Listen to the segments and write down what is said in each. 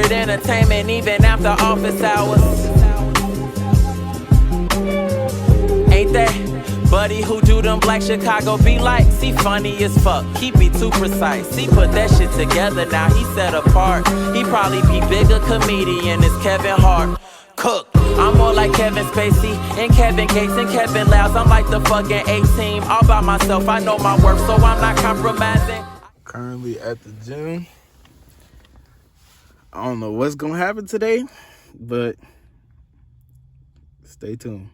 corporate entertainment even after office hours. Ain't that buddy who do them black Chicago be like? He funny as fuck, he be too precise. He put that shit together, now he set apart. He probably be bigger comedian as Kevin Hart. Cook. I'm more like Kevin Spacey and Kevin Gates and Kevin Louse. I'm like the fucking A-team, all by myself. I know my worth, so I'm not compromising. Currently at the gym. I don't know what's gonna happen today, but stay tuned.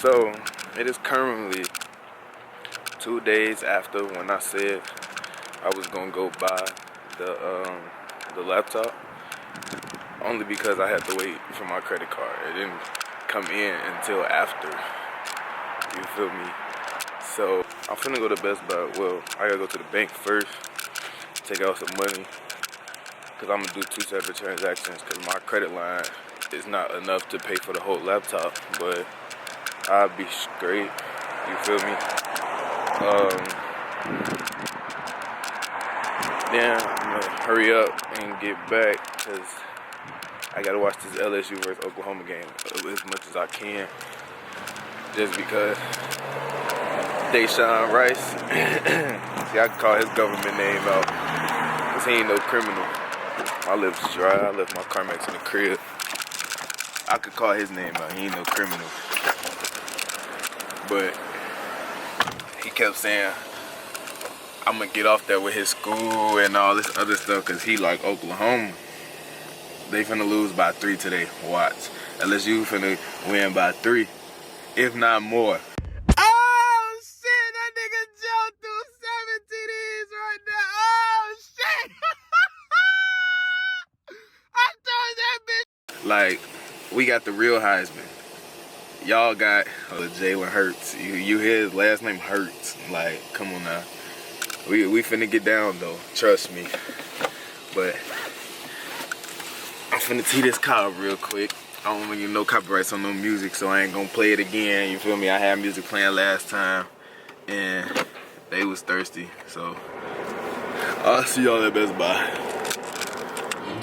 So it is currently 2 days after when I said I was gonna go buy the laptop, only because I had to wait for my credit card. It didn't come in until after. You feel me? So I'm finna go to Best Buy. Well, I gotta go to the bank first, take out some money, cause I'm gonna do 2 separate transactions. Cause my credit line is not enough to pay for the whole laptop, but I'll be straight. You feel me? Then I'm gonna hurry up and get back, cause I gotta watch this LSU versus Oklahoma game as much as I can, just because Deshaun Rice, see, I can call his government name out, cause he ain't no criminal. My lips dry, I left my Carmex in the crib. I could call his name out, he ain't no criminal. But he kept saying, I'm gonna get off that with his school and all this other stuff, cause he like Oklahoma. They finna lose by 3 today, watch. LSU finna win by 3, if not more. Oh shit, that nigga jumped through 7 TDs right now. Oh shit. like, we got the real Heisman. Y'all got Jalen Hurts. You hear his last name Hurts. Like, come on now. We finna get down though. Trust me. But I'm finna tee this car up real quick. I don't want to get no copyrights on no music, so I ain't gonna play it again. You feel me? I had music playing last time, and they was thirsty. So I'll see y'all at Best Buy.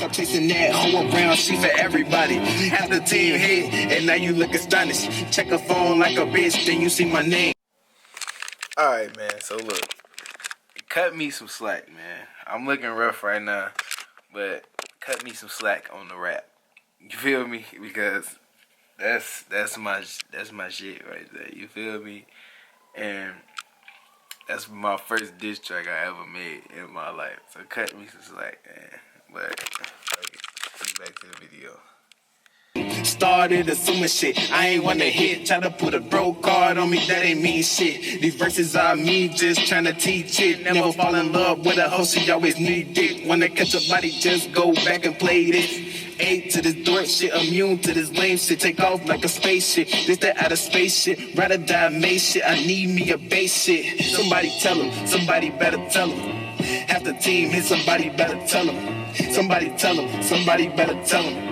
I'm chasing that hoe around, she for everybody. Half the team hit, and now you look astonished. Check a phone like a bitch, then you see my name. Alright, man, so look. Cut me some slack, man. I'm looking rough right now, but cut me some slack on the rap. You feel me? Because that's my shit right there. You feel me? And that's my first diss track I ever made in my life. So cut me some slack, man. But let's get back to the video. Started assuming shit, I ain't wanna hit. Try to put a bro card on me, that ain't mean shit. These verses are me, just trying to teach it. Never fall in love with a hoe, she always need dick. Wanna catch a body, just go back and play this. A to this dork shit, immune to this lame shit. Take off like a spaceship, this that out of space shit. Rather die made shit, I need me a base shit. Somebody tell him, somebody better tell him. Half the team hit, somebody better tell him. Somebody tell him, somebody better tell him.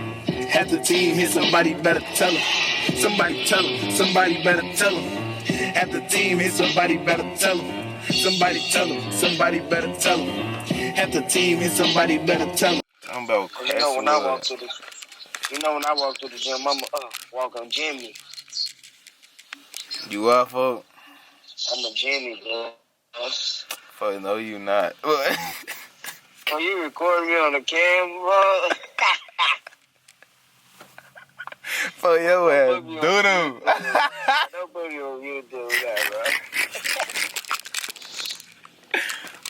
Half the team hit, somebody better tell him. Somebody tell him, somebody better tell him. Half the team hit, somebody better tell him. Somebody tell him, somebody better tell him. Half the team hit, somebody better tell him. I'm about You know when I walk to the gym, I'ma walk on Jimmy. You up, folk? I'm a Jimmy, bro. Fuck, no, you not. Can you record me on the camera? Fuck your ass, doo-doo. Don't put me on YouTube, bro.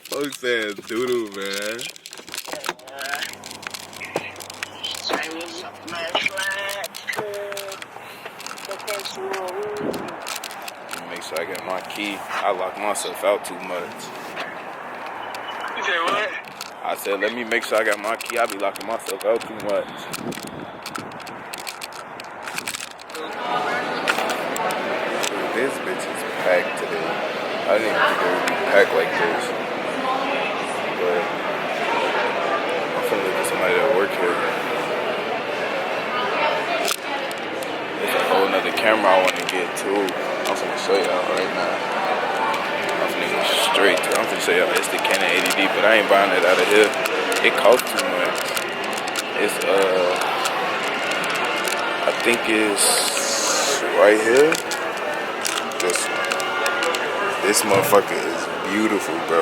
Folks said doo-doo, man. Make sure I get my key. I lock myself out too much. You said what? I said, let me make sure I got my key. I be locking myself out too much. This bitch is packed today. I didn't even think it would be packed like this. But I'm finna look at somebody that work here. There's a whole nother camera I want to get too. I'm finna show y'all right now. I'm finna go straight to. I'm finna show y'all. It's the Canon 80D, but I ain't buying it out of here. It costs too much. It's I think it's right here. This motherfucker is beautiful, bro.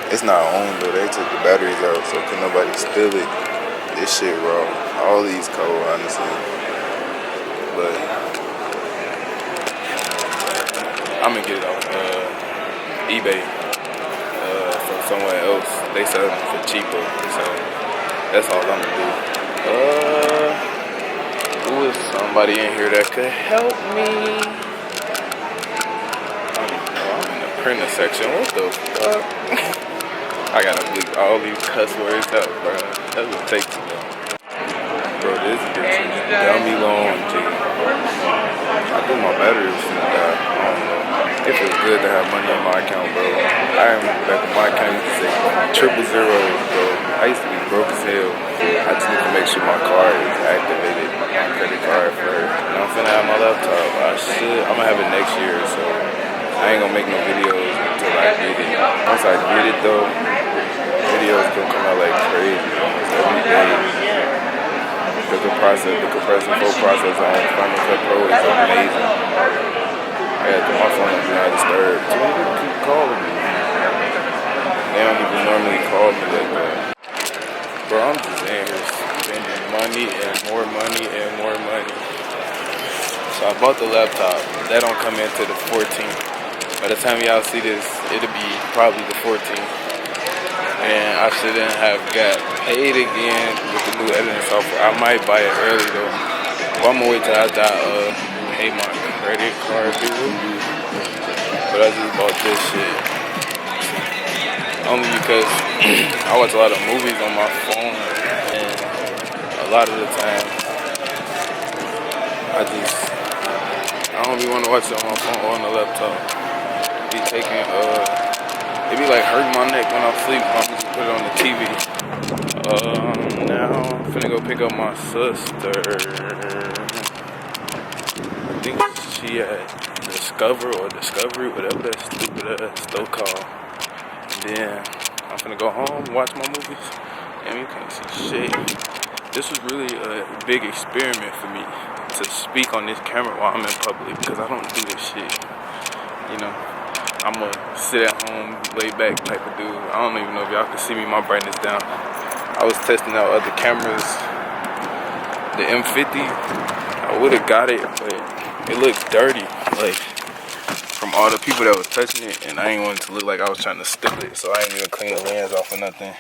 It's not on though. They took the batteries out, so can nobody steal it. This shit raw. All these cold, honestly. But I'm gonna get it off eBay from somewhere else. They sell them for cheaper, so that's all I'm gonna do. Who is somebody in here that could help me? Printer section, what the fuck? I gotta bleep all these cuss words out, bro. That's what it takes to know. Bro, this bitch is dummy long, G. I think my battery was gonna die. I don't know. It feels good to have money on my account, bro. I remember back when my account used to say 000, bro. I used to be broke as hell. I just need to make sure my card is activated, my credit card first. And I'm finna have my laptop. I'm gonna have it next year, so I ain't gonna make no videos until I get it. Once I get it though, videos gonna come out like crazy almost every day. The compressor full process on Final Cut Pro is amazing. I gotta do my phone on Do Not Disturb. So many people keep calling me. They don't even normally call me like that. Bro, I'm just in here spending money and more money and more money. So I bought the laptop. That don't come into the 14th. By the time y'all see this, it'll be probably the 14th. And I shouldn't have got paid again with the new editing software. I might buy it early though. But I'm gonna wait till after I pay my credit card bill. But I just bought this shit. Only because I watch a lot of movies on my phone. And a lot of the time, I don't be want to watch it on my phone or on the laptop. It be like hurting my neck when I'm asleep. I just put it on the TV. Now I'm finna go pick up my sister. I think she at Discovery, whatever that stupid ass store called. And then I'm finna go home, watch my movies. And you can't see shit. This was really a big experiment for me to speak on this camera while I'm in public, because I don't do this shit. You know, I'm a sit at home, lay back type of dude. I don't even know if y'all can see me, my brightness down. I was testing out other cameras. The M50, I would have got it, but it looks dirty, like, from all the people that was touching it, and I ain't want it to look like I was trying to steal it, so I ain't even clean the lens off or nothing.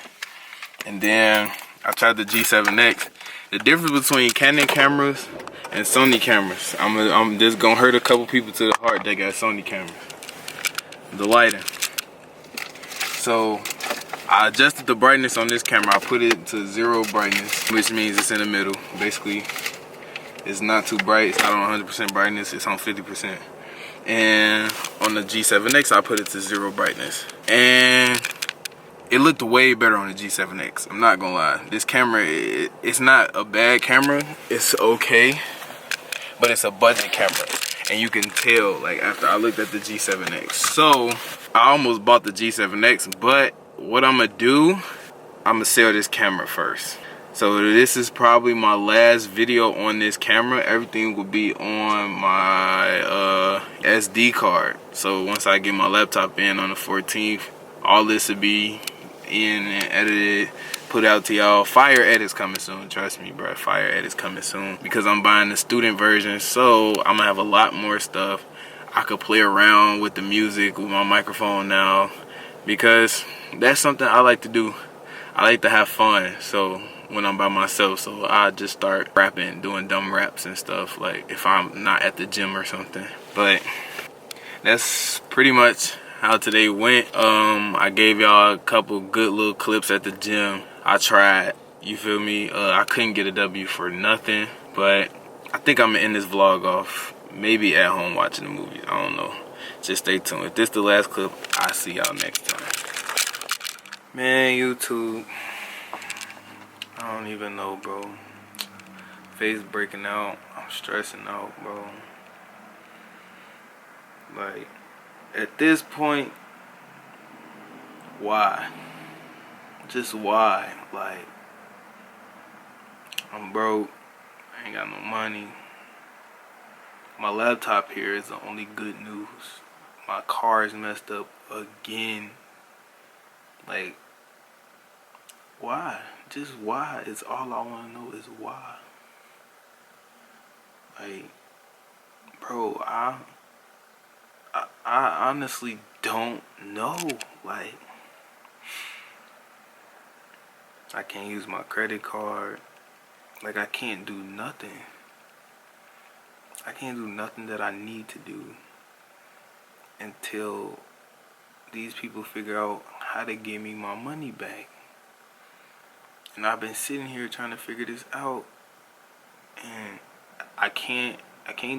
And then I tried the G7X. The difference between Canon cameras and Sony cameras, I'm just gonna hurt a couple people to the heart that got Sony cameras. The lighting. So I adjusted the brightness on this camera. I put it to 0 brightness, which means it's in the middle. Basically, it's not too bright. It's not on 100% brightness. It's on 50%. And on the G7X, I put it to 0 brightness. And it looked way better on the G7X. I'm not gonna lie. This camera, it's not a bad camera. It's okay, but it's a budget camera. And you can tell, like, after I looked at the G7X. So I almost bought the G7X, but what I'm gonna do, I'm gonna sell this camera first. So this is probably my last video on this camera. Everything will be on my SD card. So once I get my laptop in on the 14th, all this will be in and edited, put out to y'all. Fire edits coming soon, trust me, bro. Fire edits coming soon, because I'm buying the student version, so I'm gonna have a lot more stuff. I could play around with the music with my microphone now, because that's something I like to do. I like to have fun, so when I'm by myself, so I just start rapping, doing dumb raps and stuff, like if I'm not at the gym or something. But that's pretty much how today went. I gave y'all a couple good little clips at the gym. I tried, you feel me? I couldn't get a W for nothing, but I think I'm gonna end this vlog off maybe at home watching the movie. I don't know. Just stay tuned. If this the last clip, I'll see y'all next time. Man, YouTube, I don't even know, bro. Face breaking out. I'm stressing out, bro. Like, at this point, why? Just why? Like, I'm broke. I ain't got no money. My laptop here is the only good news. My car is messed up again. Like, why? Just why? It's all I want to know is why. Like, bro, I honestly don't know. Like, I can't use my credit card. Like, I can't do nothing. I can't do nothing that I need to do until these people figure out how to give me my money back. And I've been sitting here trying to figure this out, and I can't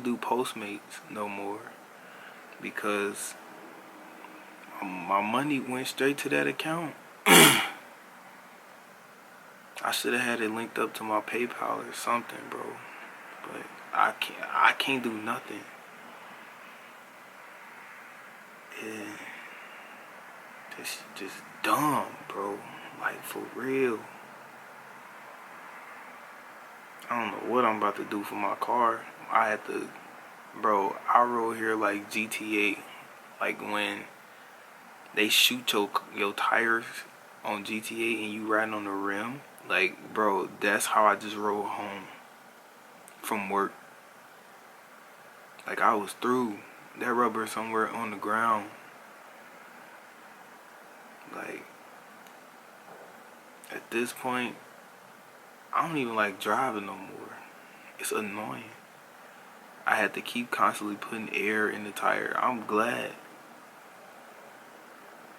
do Postmates no more, because my money went straight to that account. I should have had it linked up to my PayPal or something, bro. But I can't do nothing. Yeah. This just dumb, bro. Like, for real. I don't know what I'm about to do for my car. I had to, bro, I rode here like GTA. Like when they shoot your tires on GTA and you riding on the rim. Like, bro, that's how I just rode home from work. Like, I was through. That rubber somewhere on the ground. Like, at this point, I don't even like driving no more. It's annoying. I had to keep constantly putting air in the tire. I'm glad.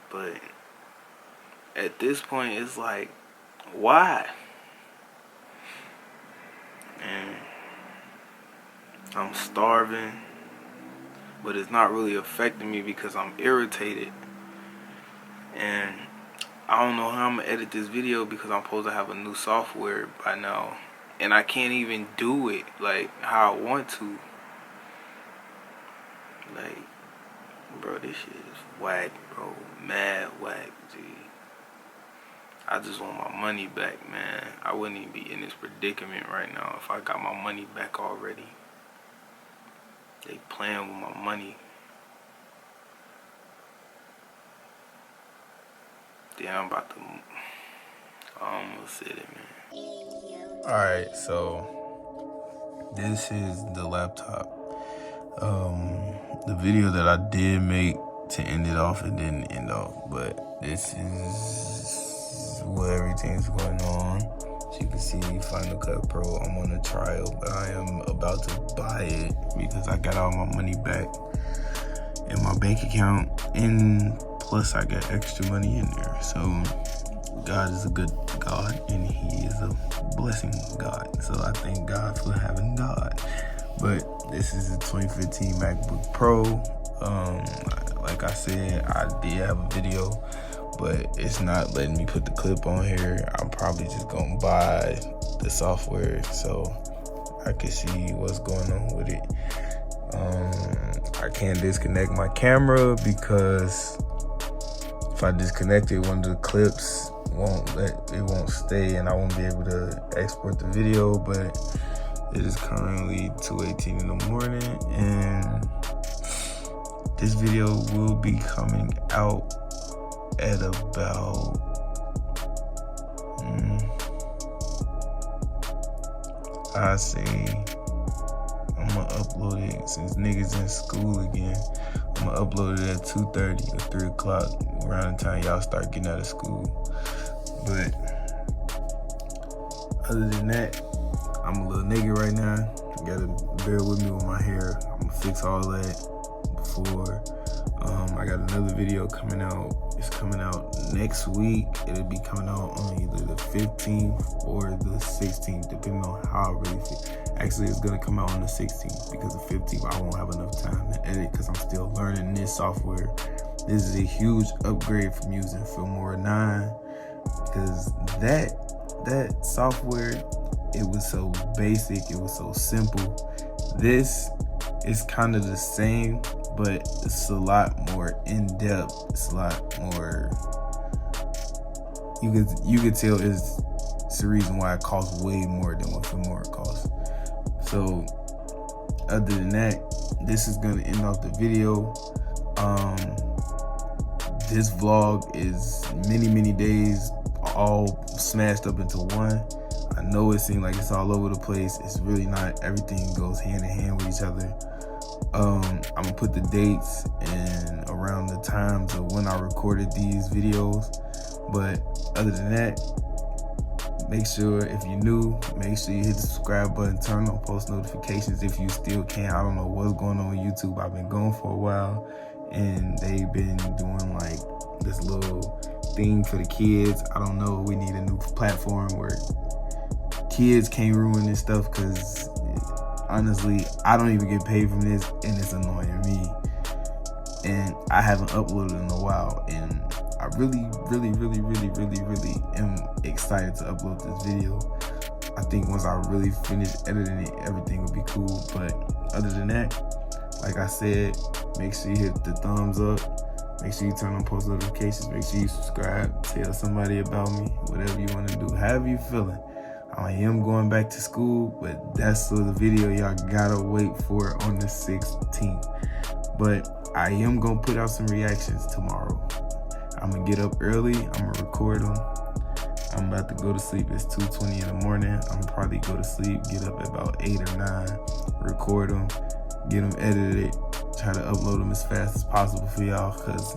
But at this point, it's like, why? And I'm starving, but it's not really affecting me because I'm irritated. And I don't know how I'm gonna edit this video because I'm supposed to have a new software by now, and I can't even do it like how I want to. Like, bro, this shit is whack, bro. Mad whack, G. I just want my money back, man. I wouldn't even be in this predicament right now if I got my money back already. They playing with my money. Then I'm about to almost said it, man. Alright, so this is the laptop. The video that I did make to end it off, it didn't end off, but this is where everything's going on. As you can see, Final Cut Pro, I'm on a trial, but I am about to buy it because I got all my money back in my bank account, and plus I got extra money in there. So God is a good God, and He is a blessing God. So I thank God for having God. But this is a 2015 MacBook Pro. Like I said, I did have a video, but it's not letting me put the clip on here. I'm probably just gonna buy the software so I can see what's going on with it. I can't disconnect my camera because if I disconnect it, one of the clips won't stay, and I won't be able to export the video. But it is currently 2:18 in the morning, and this video will be coming out at about I say I'm gonna upload it since niggas in school again. I'm gonna upload it at 2:30 or 3 o'clock around the time y'all start getting out of school. But other than that, I'm a little nigga right now. You gotta bear with me with my hair. I'm gonna fix all that before. I got another video coming out. It's coming out next week. It'll be coming out on either the 15th or the 16th, depending on how I really feel. Actually, it's gonna come out on the 16th because the 15th I won't have enough time to edit because I'm still learning this software. This is a huge upgrade from using Filmora 9 because that software, it was so basic, it was so simple. This is kind of the same, but it's a lot more in-depth. It's a lot more, you could tell it's the reason why it costs way more than what Filmora costs. So other than that, this is gonna end off the video. This vlog is many days all smashed up into one. I know it seems like it's all over the place. It's really not. Everything goes hand in hand with each other. I'm gonna put the dates and around the times of when I recorded these videos. But other than that, make sure if you're new, make sure you hit the subscribe button, turn on post notifications if you still can. I don't know what's going on with YouTube. I've been going for a while, and they've been doing like this little thing for the kids. I don't know. We need a new platform where kids can't ruin this stuff, because honestly, I don't even get paid from this, and it's annoying me. And I haven't uploaded in a while, and I really am excited to upload this video. I think once I really finish editing it, everything will be cool. But other than that, like I said, make sure you hit the thumbs up, make sure you turn on post notifications, make sure you subscribe, tell somebody about me, whatever you want to do, however you feeling. I am going back to school, but that's the video y'all gotta wait for on the 16th. But I am gonna put out some reactions tomorrow. I'm gonna get up early, I'm gonna record them. I'm about to go to sleep. It's 2:20 in the morning. I'm gonna probably go to sleep, get up at about 8 or 9, record them, get them edited, try to upload them as fast as possible for y'all, because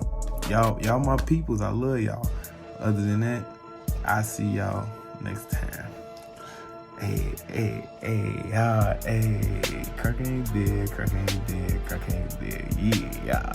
y'all my peoples. I love y'all. Other than that, I see y'all next time. Hey, y'all, hey, Kirk ain't dead, yeah.